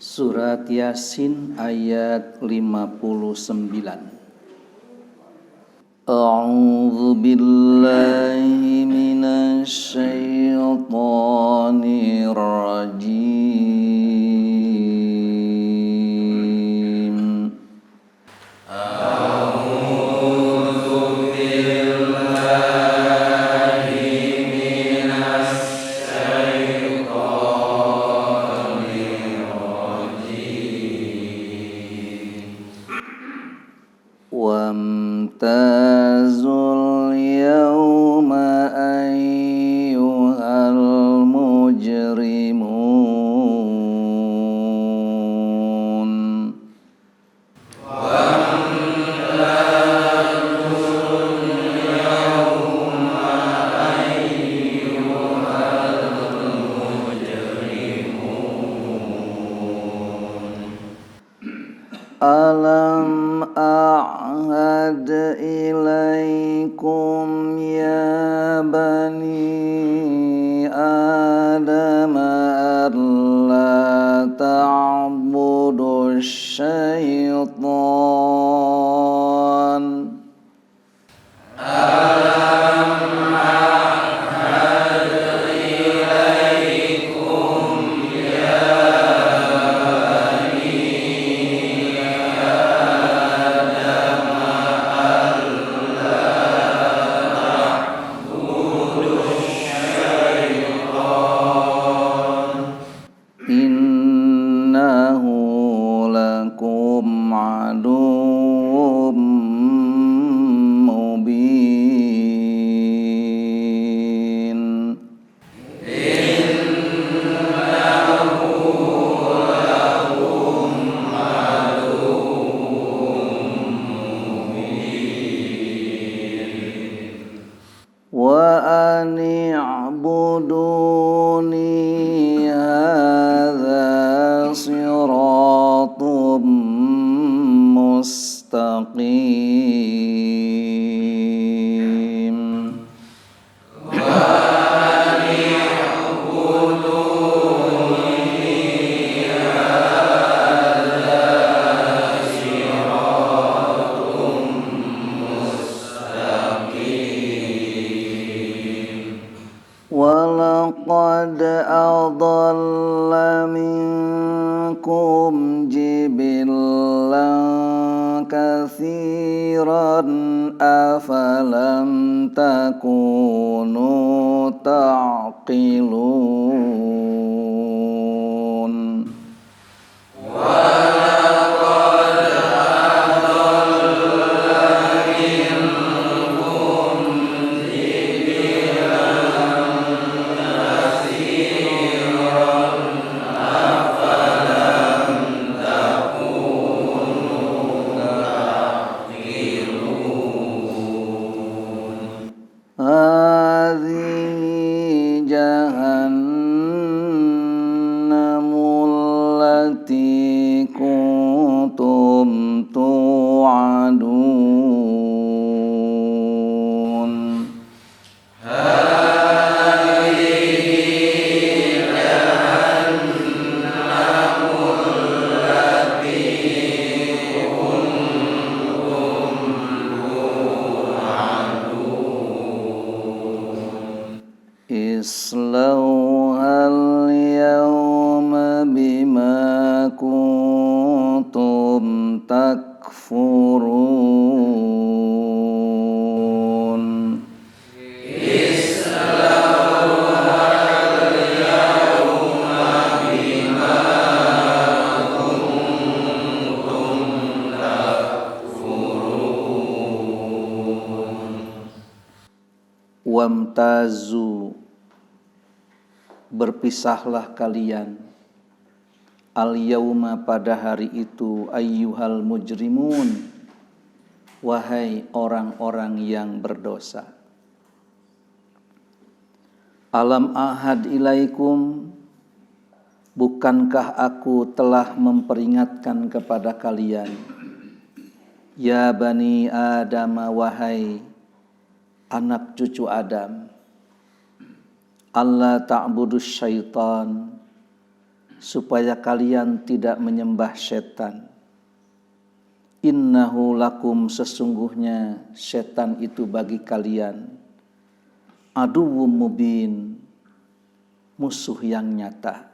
Surat Yasin ayat 59. A'udzu billahi minasy syaithanir rajim. Wamtazul yawma ayyuhal mujrimun. Alam a'had ilaikum ya bani Adam alla ta'budu syaitan. Innahu lakum aduwwum mubin. Wa ani'buduni hadza siratum mustaqim. Walaqad adalla minkum jibillan katsiran afalam takunu ta'qilun. Hadhihi jahannamul lati kuntum tu'adun. Islauhal yawma bima kuntum takfurun. Wamtazu, berpisahlah kalian, al-yauma, pada hari itu, ayyuhal mujrimun, wahai orang-orang yang berdosa. Alam ahad ilaikum, bukankah aku telah memperingatkan kepada kalian, ya bani Adam, wahai anak cucu Adam, alla ta'budus syaitan, supaya kalian tidak menyembah setan. Innahu lakum, sesungguhnya setan itu bagi kalian aduwwum mubin, musuh yang nyata.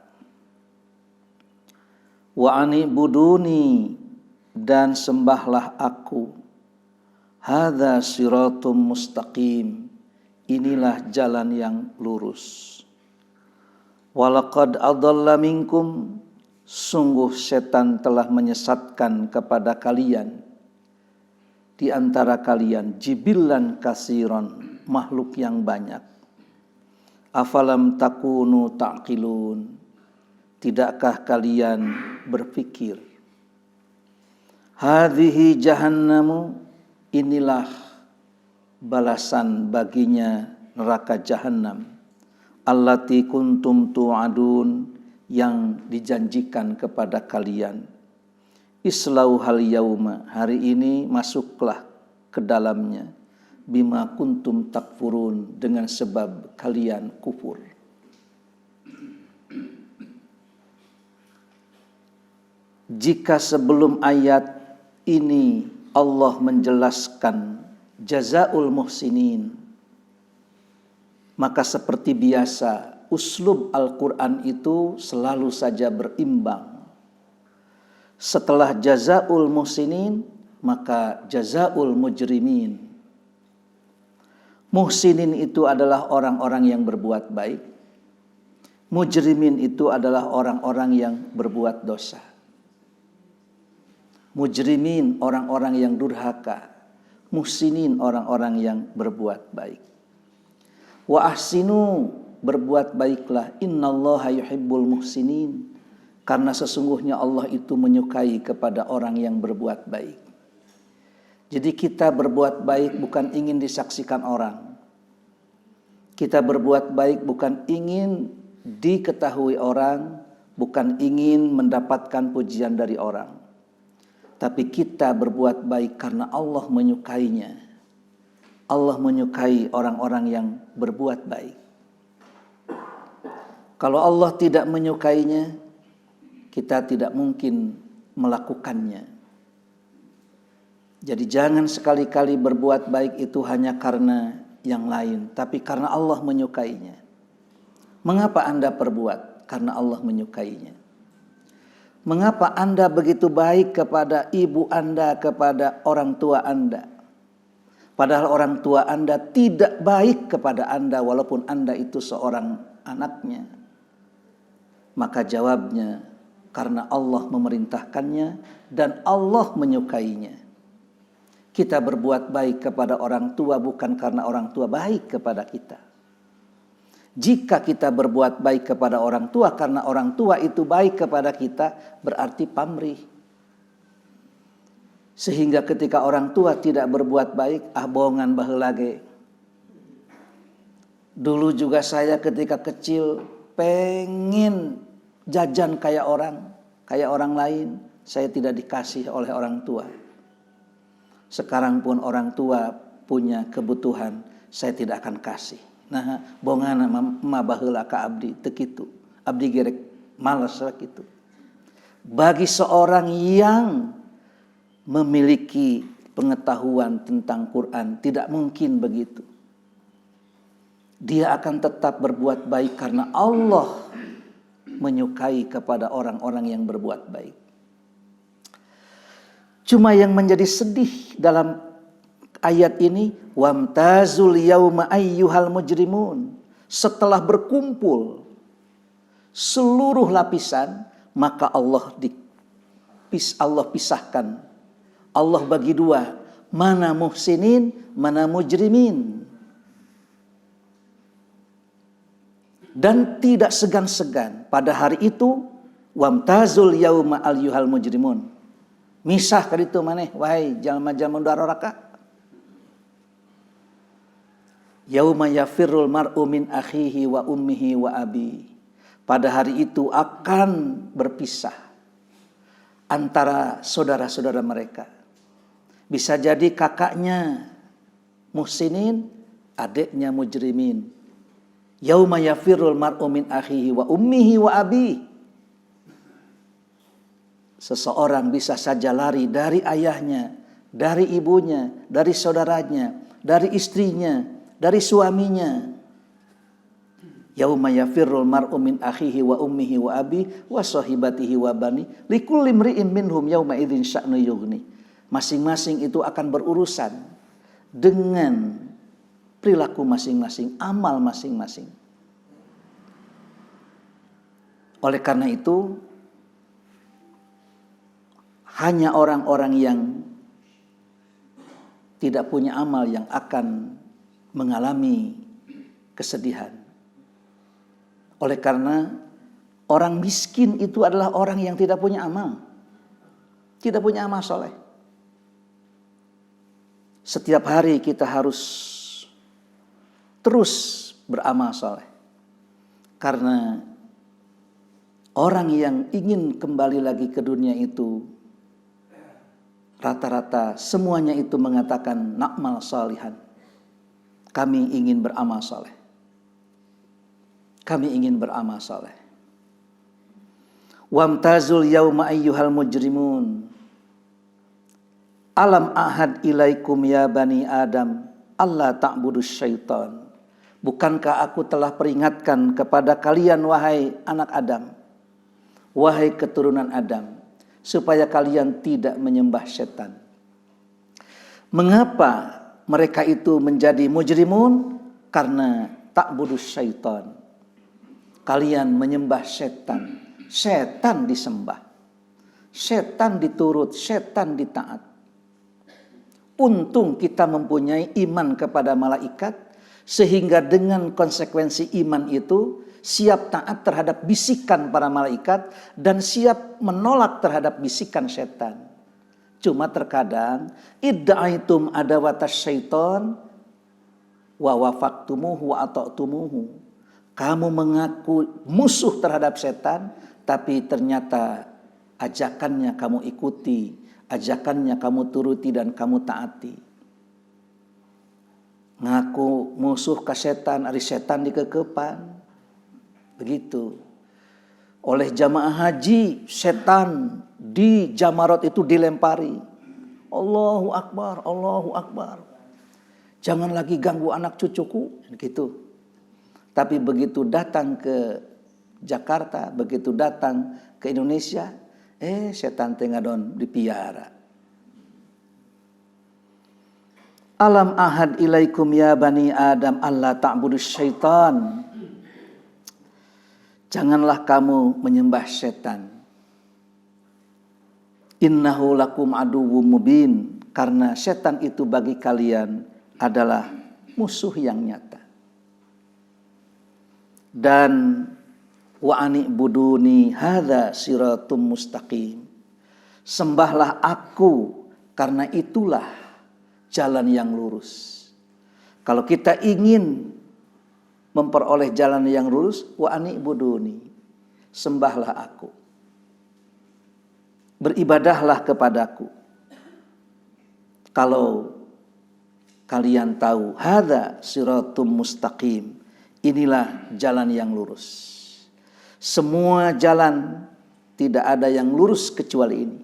Wa anibuduni, dan sembahlah aku. Hadza siratum mustaqim, inilah jalan yang lurus. Walaqad adalla minkum, sungguh setan telah menyesatkan kepada kalian di antara kalian jibilan kasiron, makhluk yang banyak. Afalam takunu ta'qilun, tidakkah kalian berpikir? Hadhihi jahannamu, inilah balasan baginya neraka jahannam. Allati kuntum tu'adun, yang dijanjikan kepada kalian. Islauhal yauma, hari ini masuklah ke dalamnya. Bima kuntum takfurun, dengan sebab kalian kufur. Jika sebelum ayat ini Allah menjelaskan jazaul muhsinin, maka seperti biasa uslub Al-Quran itu selalu saja berimbang. Setelah jazaul muhsinin, maka jazaul mujrimin. Muhsinin itu adalah orang-orang yang berbuat baik. Mujrimin itu adalah orang-orang yang berbuat dosa. Mujrimin orang-orang yang durhaka. Muhsinin orang-orang yang berbuat baik. Wa ahsinu, berbuat baiklah. Innallaha yuhibbul muhsinin, karena sesungguhnya Allah itu menyukai kepada orang yang berbuat baik. Jadi kita berbuat baik bukan ingin disaksikan orang. Kita berbuat baik bukan ingin diketahui orang, bukan ingin mendapatkan pujian dari orang. Tapi kita berbuat baik karena Allah menyukainya. Allah menyukai orang-orang yang berbuat baik. Kalau Allah tidak menyukainya, kita tidak mungkin melakukannya. Jadi jangan sekali-kali berbuat baik itu hanya karena yang lain, tapi karena Allah menyukainya. Mengapa Anda perbuat? Karena Allah menyukainya. Mengapa Anda begitu baik kepada ibu Anda, kepada orang tua Anda? Padahal orang tua Anda tidak baik kepada Anda walaupun Anda itu seorang anaknya. Maka jawabnya, karena Allah memerintahkannya dan Allah menyukainya. Kita berbuat baik kepada orang tua bukan karena orang tua baik kepada kita. Jika kita berbuat baik kepada orang tua karena orang tua itu baik kepada kita, berarti pamrih. Sehingga ketika orang tua tidak berbuat baik, bohongan baheula ge. Dulu juga saya ketika kecil pengen jajan kayak orang lain, saya tidak dikasih oleh orang tua. Sekarang pun orang tua punya kebutuhan, saya tidak akan kasih. Nah, bongana mah baheula ka abdi teu kitu. Abdi gerek males kitu. Bagi seorang yang memiliki pengetahuan tentang Quran, tidak mungkin begitu. Dia akan tetap berbuat baik karena Allah menyukai kepada orang-orang yang berbuat baik. Cuma yang menjadi sedih dalam ayat ini, wamtazul yauma ayyuhal mujrimun. Setelah berkumpul seluruh lapisan, maka Allah pisahkan. Allah bagi dua, mana muhsinin, mana mujrimin. Dan tidak segan-segan pada hari itu, wamtazul yauma ayyuhal mujrimun. Misah ka ditu maneh, wahai jalma-jalma dararaka. Yauma yafirrul mar'u min akhihi wa ummihi wa abi. Pada hari itu akan berpisah antara saudara-saudara mereka. Bisa jadi kakaknya muhsinin, adiknya mujrimin. Yauma yafirrul mar'u min akhihi wa ummihi wa abi. Seseorang bisa saja lari dari ayahnya, dari ibunya, dari saudaranya, dari istrinya, dari suaminya. Yauma yafirrul mar'u min akhihi wa ummihi wa abi wa sahibatihi wa bani likulli imri'in minhum yauma idzin sya'nu yughni. Masing-masing itu akan berurusan dengan perilaku masing-masing, amal masing-masing. Oleh karena itu, hanya orang-orang yang tidak punya amal yang akan mengalami kesedihan. Oleh karena orang miskin itu adalah orang yang tidak punya amal. Tidak punya amal soleh. Setiap hari kita harus terus beramal soleh. Karena orang yang ingin kembali lagi ke dunia itu, rata-rata semuanya itu mengatakan na'mal salihan. Kami ingin beramal soleh. Kami ingin beramal soleh. Wamtazul yauma ayyuhal mujrimun. Alam ahad ilaikum ya bani Adam. Allah ta'budus syaitan. Bukankah aku telah peringatkan kepada kalian wahai anak Adam. Wahai keturunan Adam. Supaya kalian tidak menyembah setan. Mengapa mereka itu menjadi mujrimun? Karena ta'budus syaitan. Kalian menyembah setan. Setan disembah. Setan diturut, setan ditaat. Untung kita mempunyai iman kepada malaikat. Sehingga dengan konsekuensi iman itu siap taat terhadap bisikan para malaikat dan siap menolak terhadap bisikan setan. Cuma terkadang idda'aitum adawatas syaiton wa wafaktumuhu wa ata'tumuhu. Kamu mengaku musuh terhadap setan, tapi ternyata ajakannya kamu ikuti, ajakannya kamu turuti dan kamu taati. Ngaku musuh ke setan, ari setan dikekepan. Begitu. Oleh jamaah haji, setan di Jamarot itu dilempari. Allahu Akbar, Allahu Akbar. Jangan lagi ganggu anak cucuku, gitu. Tapi begitu datang ke Jakarta, begitu datang ke Indonesia, setan tengah don dipiara. Alam ahad ilaikum ya bani Adam Allah ta'budus syaitan. Janganlah kamu menyembah setan. Innahu lakum aduwwum mubin. Karena setan itu bagi kalian adalah musuh yang nyata. Dan wa'ani buduni hadza siratum mustaqim. Sembahlah aku karena itulah jalan yang lurus. Kalau kita ingin memperoleh jalan yang lurus, wa'ani buduni, sembahlah aku. Beribadahlah kepadaku. Kalau kalian tahu hadza siratum mustaqim, inilah jalan yang lurus. Semua jalan tidak ada yang lurus kecuali ini.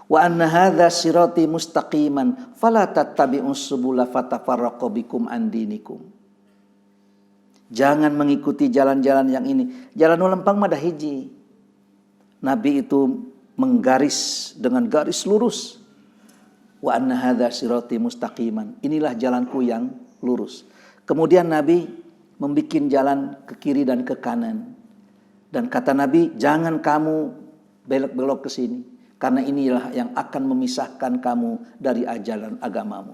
Wa anna hadza sirati mustaqiman fala tattabi'us subula fatafarraqu bikum an dinikum. Jangan mengikuti jalan-jalan yang ini. Jalan lempang mah dah hiji. Nabi itu menggaris dengan garis lurus. Wa anna hadza sirati mustaqiman. Inilah jalanku yang lurus. Kemudian Nabi membikin jalan ke kiri dan ke kanan. Dan kata Nabi, jangan kamu belok-belok ke sini. Karena inilah yang akan memisahkan kamu dari ajaran agamamu.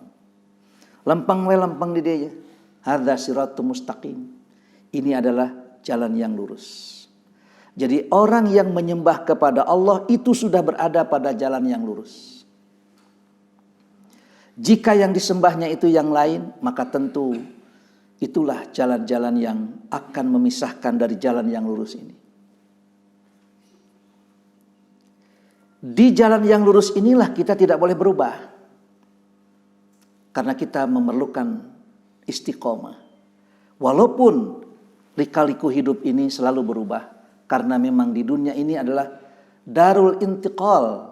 Lempang di dia. Hadza siratum mustaqim. Ini adalah jalan yang lurus. Jadi orang yang menyembah kepada Allah itu sudah berada pada jalan yang lurus. Jika yang disembahnya itu yang lain, maka tentu itulah jalan-jalan yang akan memisahkan dari jalan yang lurus ini. Di jalan yang lurus inilah kita tidak boleh berubah. Karena kita memerlukan istiqomah. Walaupun lika-liku hidup ini selalu berubah. Karena memang di dunia ini adalah darul intiqal,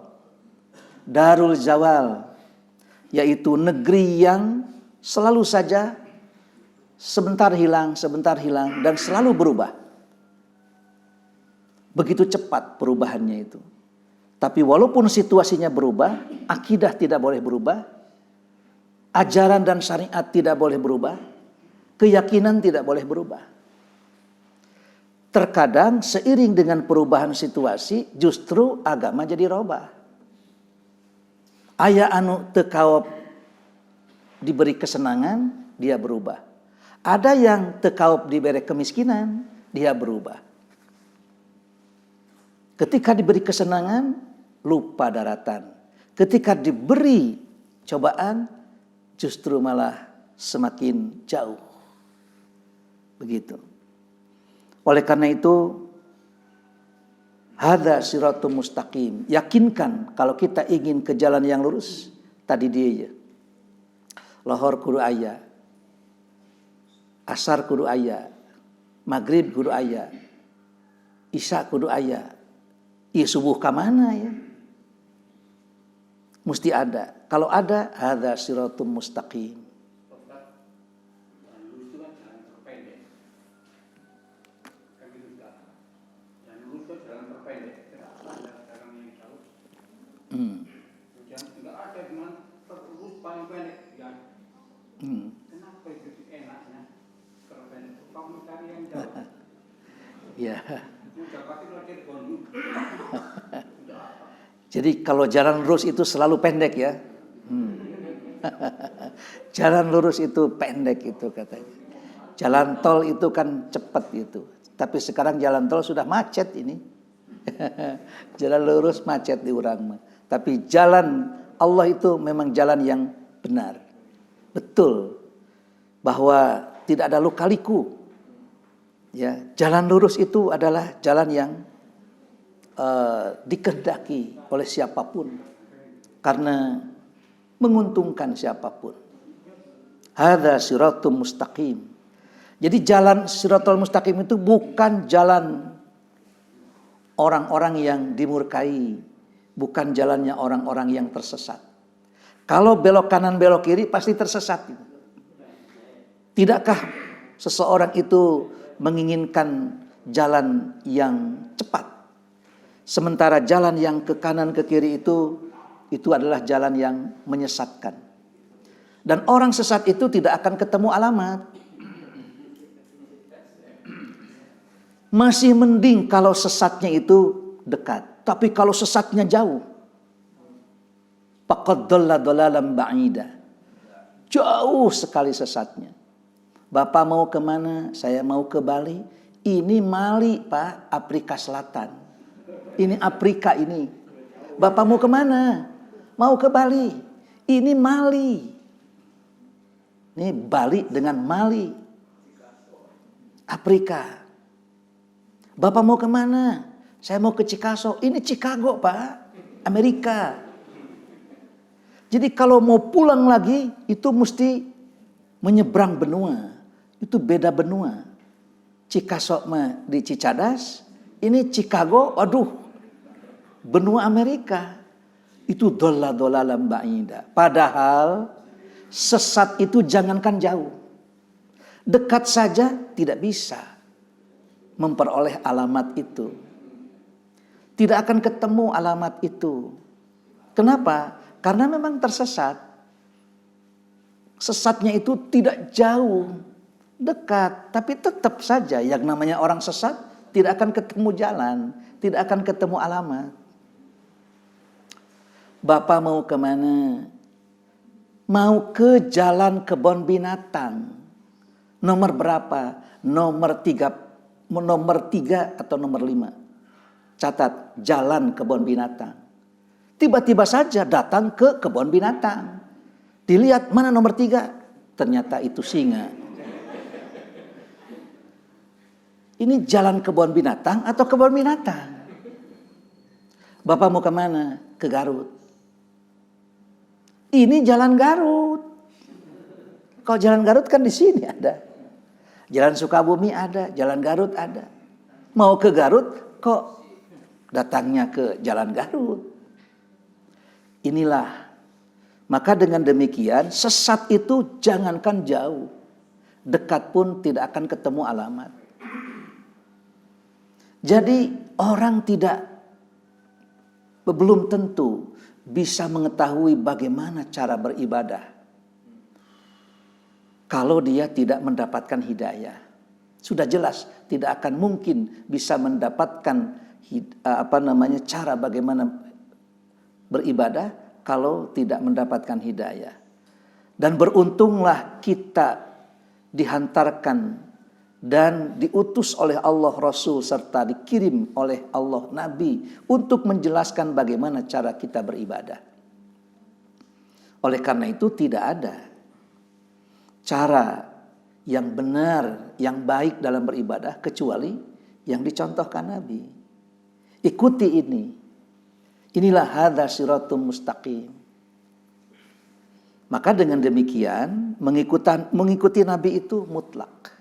darul zawal, yaitu negeri yang selalu saja sebentar hilang, dan selalu berubah. Begitu cepat perubahannya itu. Tapi walaupun situasinya berubah, akidah tidak boleh berubah, ajaran dan syariat tidak boleh berubah, keyakinan tidak boleh berubah. Terkadang seiring dengan perubahan situasi, justru agama jadi robah. Aya anu teu kaop diberi kesenangan, dia berubah. Ada yang teu kaop diberi kemiskinan, dia berubah. Ketika diberi kesenangan, lupa daratan. Ketika diberi cobaan, justru malah semakin jauh. Begitu. Oleh karena itu, hadza siratul mustaqim. Yakinkan kalau kita ingin ke jalan yang lurus, tadi dia ya. Lohor kudu aya, asar kudu aya, maghrib kudu aya, isya kudu aya. Iya subuh ka mana ya? Mesti ada. Kalau ada, hadza siratul mustaqim. Ya. Jadi kalau jalan lurus itu selalu pendek ya. Jalan lurus itu pendek itu katanya. Jalan tol itu kan cepat itu. Tapi sekarang jalan tol sudah macet ini. Jalan lurus macet di urang mah. Tapi jalan Allah itu memang jalan yang benar. Betul. Bahwa tidak ada luka-liku. Ya, jalan lurus itu adalah jalan yang dikehendaki oleh siapapun karena menguntungkan siapapun. Hadza siratul mustaqim. Jadi jalan siratul mustaqim itu bukan jalan orang-orang yang dimurkai, bukan jalannya orang-orang yang tersesat. Kalau belok kanan belok kiri pasti tersesat. Tidakkah seseorang itu menginginkan jalan yang cepat? Sementara jalan yang ke kanan ke kiri itu adalah jalan yang menyesatkan. Dan orang sesat itu tidak akan ketemu alamat. Masih mending kalau sesatnya itu dekat. Tapi kalau sesatnya jauh. Faqad dhalla dhalalan ba'ida. Jauh sekali sesatnya. Bapak mau kemana? Saya mau ke Bali. Ini Mali Pak, Afrika Selatan. Ini Afrika ini. Bapak mau kemana? Mau ke Bali. Ini Mali. Ini Bali dengan Mali. Afrika. Bapak mau kemana? Saya mau ke Chicago. Ini Chicago Pak. Amerika. Jadi kalau mau pulang lagi itu mesti menyeberang benua. Itu beda benua. Chicago mah di Cicadas. Ini Chicago, aduh. Benua Amerika itu dhalla-dhalalan ba'ida. Padahal sesat itu jangankan jauh. Dekat saja tidak bisa memperoleh alamat itu. Tidak akan ketemu alamat itu. Kenapa? Karena memang tersesat. Sesatnya itu tidak jauh, dekat, tapi tetap saja yang namanya orang sesat tidak akan ketemu jalan, tidak akan ketemu alamat. Bapak mau kemana? Mau ke jalan kebun binatang. Nomor berapa? Nomor 3 atau nomor 5. Catat, jalan kebun binatang. Tiba-tiba saja datang ke kebun binatang. Dilihat mana nomor 3. Ternyata itu singa. Ini jalan kebun binatang atau kebun binatang? Bapak mau kemana? Ke Garut. Ini jalan Garut. Kalau jalan Garut kan di sini ada. Jalan Sukabumi ada, jalan Garut ada. Mau ke Garut kok datangnya ke Jalan Garut. Inilah. Maka dengan demikian sesat itu jangankan jauh, dekat pun tidak akan ketemu alamat. Jadi orang belum tentu bisa mengetahui bagaimana cara beribadah kalau dia tidak mendapatkan hidayah. Sudah jelas tidak akan mungkin bisa mendapatkan cara bagaimana beribadah kalau tidak mendapatkan hidayah. Dan beruntunglah kita dihantarkan dan diutus oleh Allah Rasul serta dikirim oleh Allah Nabi untuk menjelaskan bagaimana cara kita beribadah. Oleh karena itu tidak ada cara yang benar, yang baik dalam beribadah kecuali yang dicontohkan Nabi. Ikuti ini. Inilah hadza siratum mustaqim. Maka dengan demikian mengikuti Nabi itu mutlak.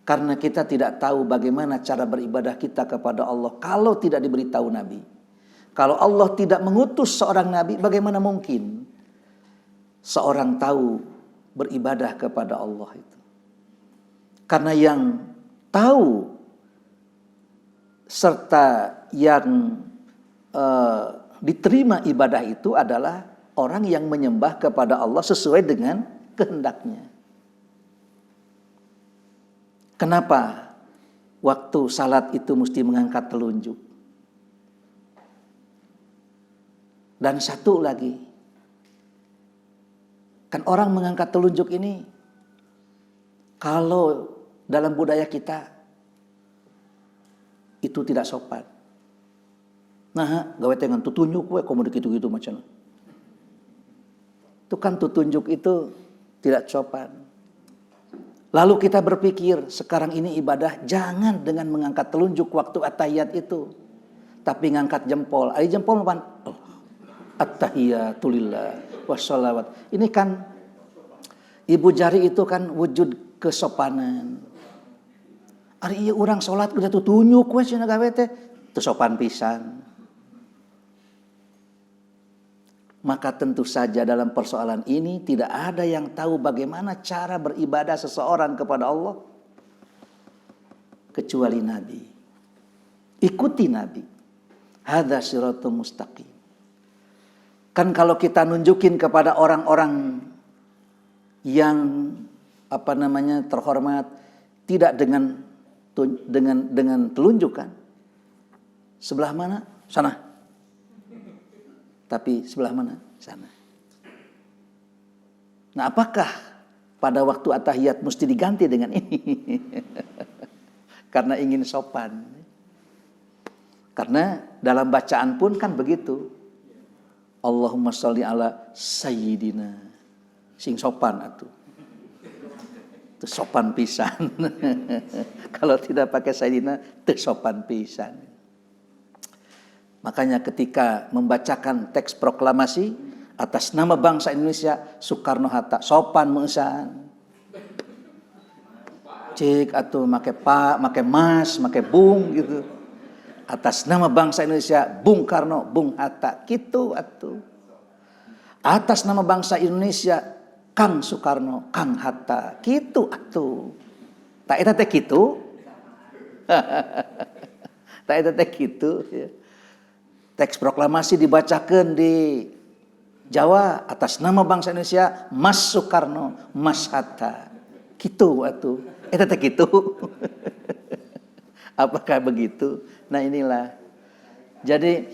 Karena kita tidak tahu bagaimana cara beribadah kita kepada Allah kalau tidak diberitahu Nabi. Kalau Allah tidak mengutus seorang Nabi, bagaimana mungkin seorang tahu beribadah kepada Allah itu? Karena yang tahu serta yang diterima ibadah itu adalah orang yang menyembah kepada Allah sesuai dengan kehendaknya. Kenapa waktu salat itu mesti mengangkat telunjuk? Dan satu lagi, kan orang mengangkat telunjuk ini kalau dalam budaya kita itu tidak sopan. Nah, gawe dengan tutunjuk we komo gitu-gitu macam. Itu kan tutunjuk itu tidak sopan. Lalu kita berpikir sekarang ini ibadah jangan dengan mengangkat telunjuk waktu at-tahiyat itu, tapi ngangkat jempol. Ari jempol apa? Oh, at-tahiyatulillah wassalawat. Ini kan ibu jari itu kan wujud kesopanan. Ari ieu urang salat kudu tutunjuk we cenah gawe teh teu sopan pisan. Maka tentu saja dalam persoalan ini tidak ada yang tahu bagaimana cara beribadah seseorang kepada Allah kecuali Nabi. Ikuti Nabi. Hadza siratul mustaqim. Kan kalau kita nunjukin kepada orang-orang yang terhormat tidak dengan telunjuk kan. Sebelah mana? Sana. Tapi sebelah mana? Sana. Nah, apakah pada waktu at-tahiyat mesti diganti dengan ini? Karena ingin sopan. Karena dalam bacaan pun kan begitu. Allahumma sholli ala sayyidina. Sing sopan atuh. Itu sopan pisan. Kalau tidak pakai sayyidina, itu sopan pisan. Makanya ketika membacakan teks proklamasi atas nama bangsa Indonesia, Soekarno-Hatta, sopan meusan. Cik atuh make Pak, make Mas, make Bung gitu. Atas nama bangsa Indonesia, Bung Karno, Bung Hatta, gitu atuh. Atas nama bangsa Indonesia, Kang Soekarno, Kang Hatta, gitu atuh. Tak eta teh kitu. Tak eta teh kitu ya. Teks proklamasi dibacakan di Jawa atas nama bangsa Indonesia, Mas Soekarno, Mas Hatta. Kitu atuh. Eta teh kitu. Apakah begitu? Nah, inilah. Jadi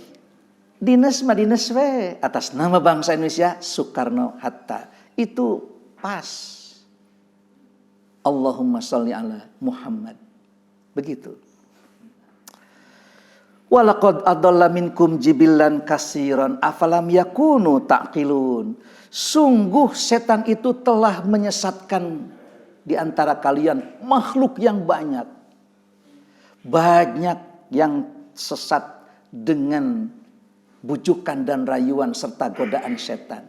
dinas mah dinas we atas nama bangsa Indonesia, Soekarno, Hatta. Itu pas. Allahumma sholli ala Muhammad. Begitu. Walaqad adalla minkum jibillan katsiran afalam yakunu taqilun. Sungguh setan itu telah menyesatkan di antara kalian makhluk yang banyak. Banyak yang sesat dengan bujukan dan rayuan serta godaan setan.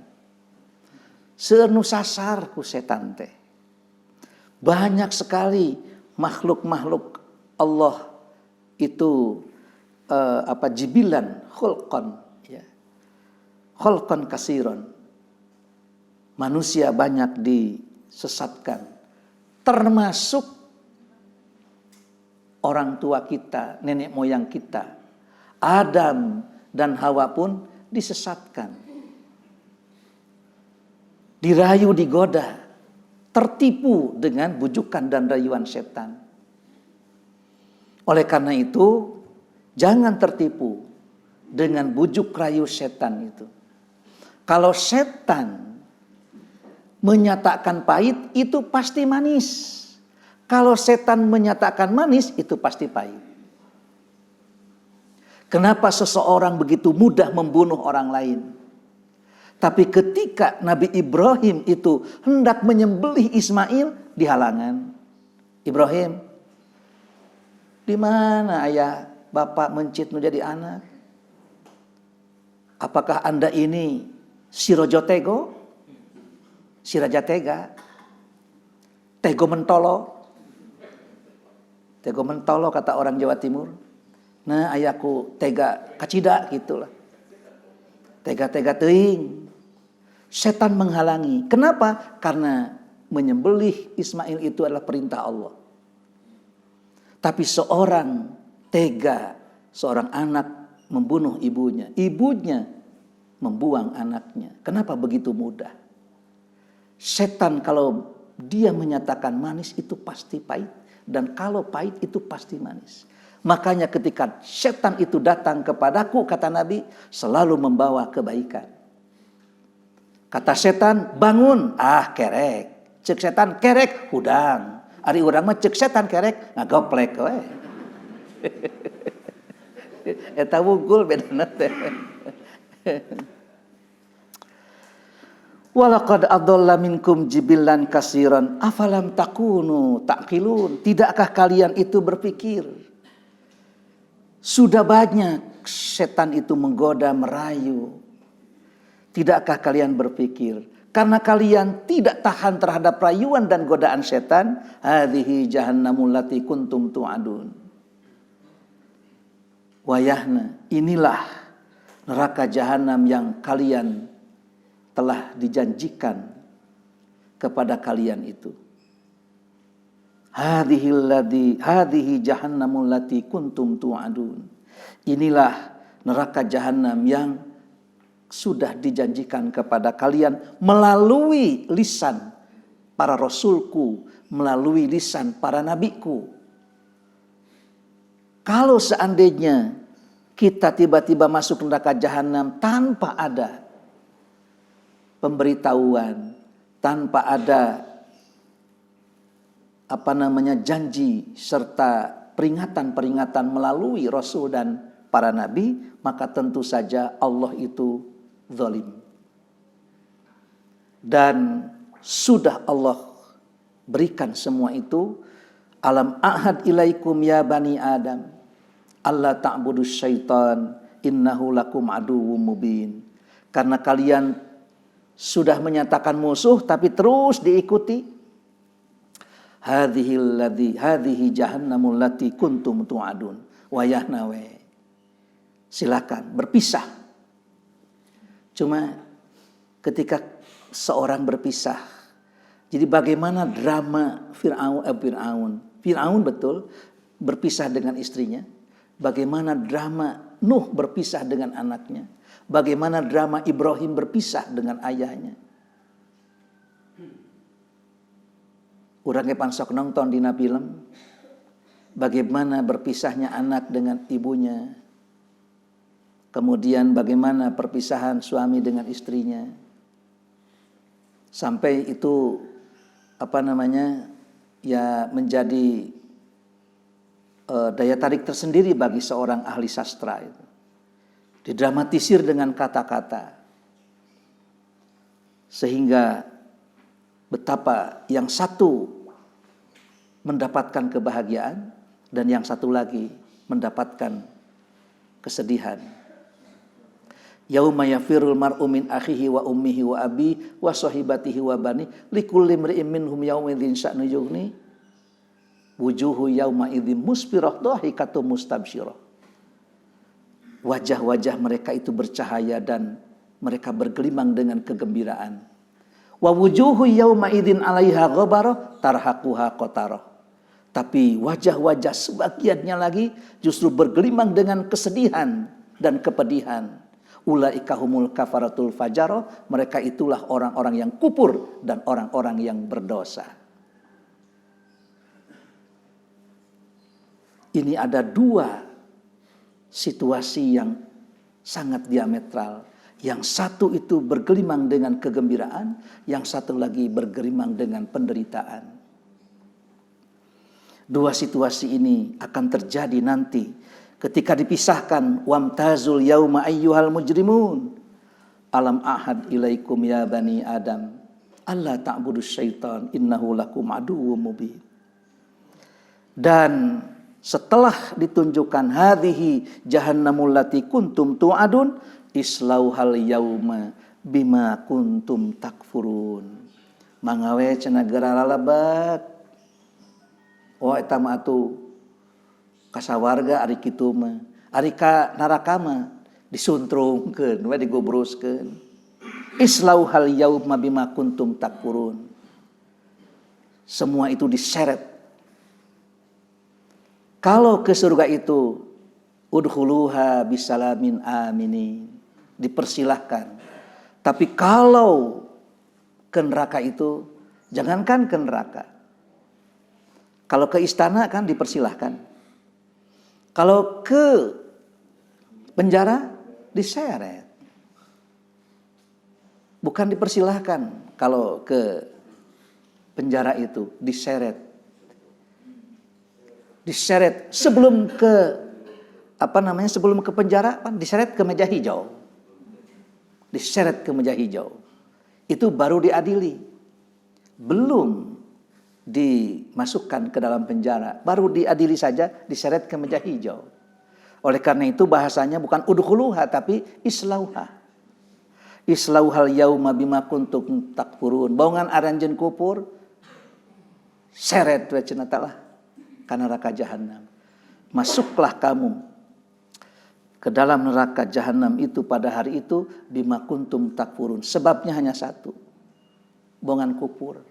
Seunu sasar ku setan teh. Banyak sekali makhluk-makhluk Allah itu jibilan khulqan, ya. Khulqan kasiron. Manusia banyak disesatkan, termasuk orang tua kita, nenek moyang kita, Adam dan Hawa pun disesatkan, dirayu, digoda, tertipu dengan bujukan dan rayuan setan. Oleh karena itu, jangan tertipu dengan bujuk rayu setan itu. Kalau setan menyatakan pahit, itu pasti manis. Kalau setan menyatakan manis, itu pasti pahit. Kenapa seseorang begitu mudah membunuh orang lain? Tapi ketika Nabi Ibrahim itu hendak menyembelih Ismail, dihalangan. Ibrahim, di mana ayah bapak mencit menjadi anak? Apakah Anda ini si Rojo Tego? Si Raja Tega? Tego mentolo? Tego mentolo kata orang Jawa Timur. Nah, ayahku tega kacida gitulah. Tega-tega teuing. Setan menghalangi. Kenapa? Karena menyembelih Ismail itu adalah perintah Allah. Tapi seorang tega, seorang anak membunuh ibunya. Ibunya membuang anaknya. Kenapa begitu mudah? Setan kalau dia menyatakan manis itu pasti pahit. Dan kalau pahit itu pasti manis. Makanya ketika setan itu datang kepadaku, kata Nabi, selalu membawa kebaikan. Kata setan, bangun. Ah, kerek. Cek setan, kerek, hudang. Ari urang mah cek setan kerek, ngagoplek we. Eta wunggul bedana teh. Walaqad adalla minkum jibilan kasiran afalam takunu taqilun. Tidakkah kalian itu berpikir? Sudah banyak setan itu menggoda, merayu. Tidakkah kalian berpikir? Karena kalian tidak tahan terhadap rayuan dan godaan setan, hadhihi jahannamul lati kuntum tu'adun. Wayahna, inilah neraka jahanam yang kalian telah dijanjikan kepada kalian itu. Hadhihi jahannamul lati kuntum tu'adun. Inilah neraka jahanam yang sudah dijanjikan kepada kalian melalui lisan para rasulku, melalui lisan para nabiku. Kalau seandainya kita tiba-tiba masuk neraka jahanam tanpa ada pemberitahuan, tanpa ada janji serta peringatan-peringatan melalui rasul dan para nabi, maka tentu saja Allah itu zalim. Dan sudah Allah berikan semua itu. Alam ahad ilaikum ya bani Adam alla ta'budus syaitan innahu lakum aduwwum mubin. Karena kalian sudah menyatakan musuh tapi terus diikuti. Hadhihi jahannamul lati kuntum tu'adun. Wayahna we. Silakan berpisah. Cuma ketika seorang berpisah, jadi bagaimana drama Fir'aun betul berpisah dengan istrinya. Bagaimana drama Nuh berpisah dengan anaknya. Bagaimana drama Ibrahim berpisah dengan ayahnya. Urang pansok nonton dina film. Bagaimana berpisahnya anak dengan ibunya. Kemudian bagaimana perpisahan suami dengan istrinya. Sampai itu menjadi daya tarik tersendiri bagi seorang ahli sastra itu. Didramatisir dengan kata-kata. Sehingga betapa yang satu mendapatkan kebahagiaan dan yang satu lagi mendapatkan kesedihan. Yauma yafirul mar'u min akhihi wa ummihi wa abi wa sahibatihi wa bani likulli imri'in minhum yawma idzin sya'nu yughni wujuhu yauma idzin musfirah dhahikatum mustabsyirah. wajah-wajah mereka itu bercahaya dan mereka bergelimang dengan kegembiraan. Wa wujuhu yauma idzin 'alaiha ghabarah tarhaquha qatarah. Tapi wajah-wajah sebagiannya lagi justru bergelimang dengan kesedihan dan kepedihan. Ulaika humul kafaratul fajarah, mereka itulah orang-orang yang kufur dan orang-orang yang berdosa. Ini ada dua situasi yang sangat diametral. Yang satu itu bergelimang dengan kegembiraan, yang satu lagi bergelimang dengan penderitaan. Dua situasi ini akan terjadi nanti ketika dipisahkan. Wamtazul yauma ayyuhal mujrimun. Alam ahad ilaikum ya bani Adam. Allah ta'budus syaitan innahu lakum aduwwum mubin. Dan setelah ditunjukkan hadhihi jahannamul lati kuntum tu'adun islauhal yauma bima kuntum takfurun. Mangawe cenah geura lalabat. Oh eta mah atuh kasawarga ari kitu mah. Ari ka neraka mah disuntrungkeun we digobroskeun. Islauhal yauma bima kuntum takfurun. Semua itu diseret. Kalau ke surga itu udkhuluha bisalamin aminin, dipersilahkan. Tapi kalau ke neraka itu, jangankan ke neraka. Kalau ke istana kan dipersilahkan. Kalau ke penjara diseret. Bukan dipersilahkan. Kalau ke penjara itu diseret. Diseret sebelum ke sebelum ke penjara diseret ke meja hijau. Diseret ke meja hijau. Itu baru diadili. Belum dimasukkan ke dalam penjara. Baru diadili saja diseret ke meja hijau. Oleh karena itu bahasanya bukan udkhuluha tapi islauha. Islauhal yauma bima kuntum takfurun. Baungan aranjeun kupur seret we cenah tah ka neraka jahanam. Masuklah kamu ke dalam neraka jahanam itu pada hari itu bima kuntum takfurun. Sebabnya hanya satu. Bongan kupur.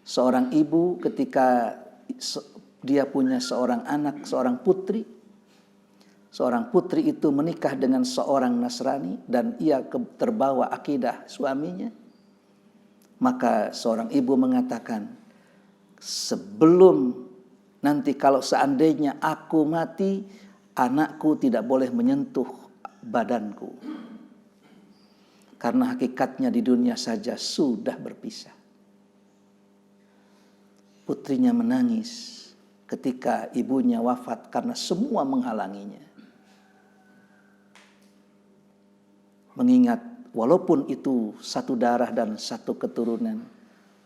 Seorang ibu ketika dia punya seorang anak, seorang putri. Seorang putri itu menikah dengan seorang Nasrani dan ia terbawa akidah suaminya. Maka seorang ibu mengatakan, sebelum nanti kalau seandainya aku mati, anakku tidak boleh menyentuh badanku. Karena hakikatnya di dunia saja sudah berpisah. Putrinya menangis ketika ibunya wafat karena semua menghalanginya. Mengingat walaupun itu satu darah dan satu keturunan,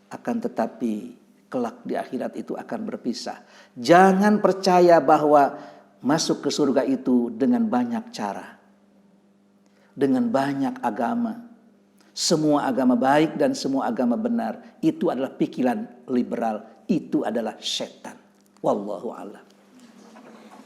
akan tetapi kelak di akhirat itu akan berpisah. Jangan percaya bahwa masuk ke surga itu dengan banyak cara. Dengan banyak agama. Semua agama baik dan semua agama benar. Itu adalah pikiran liberal. Itu adalah setan. Wallahu a'lam.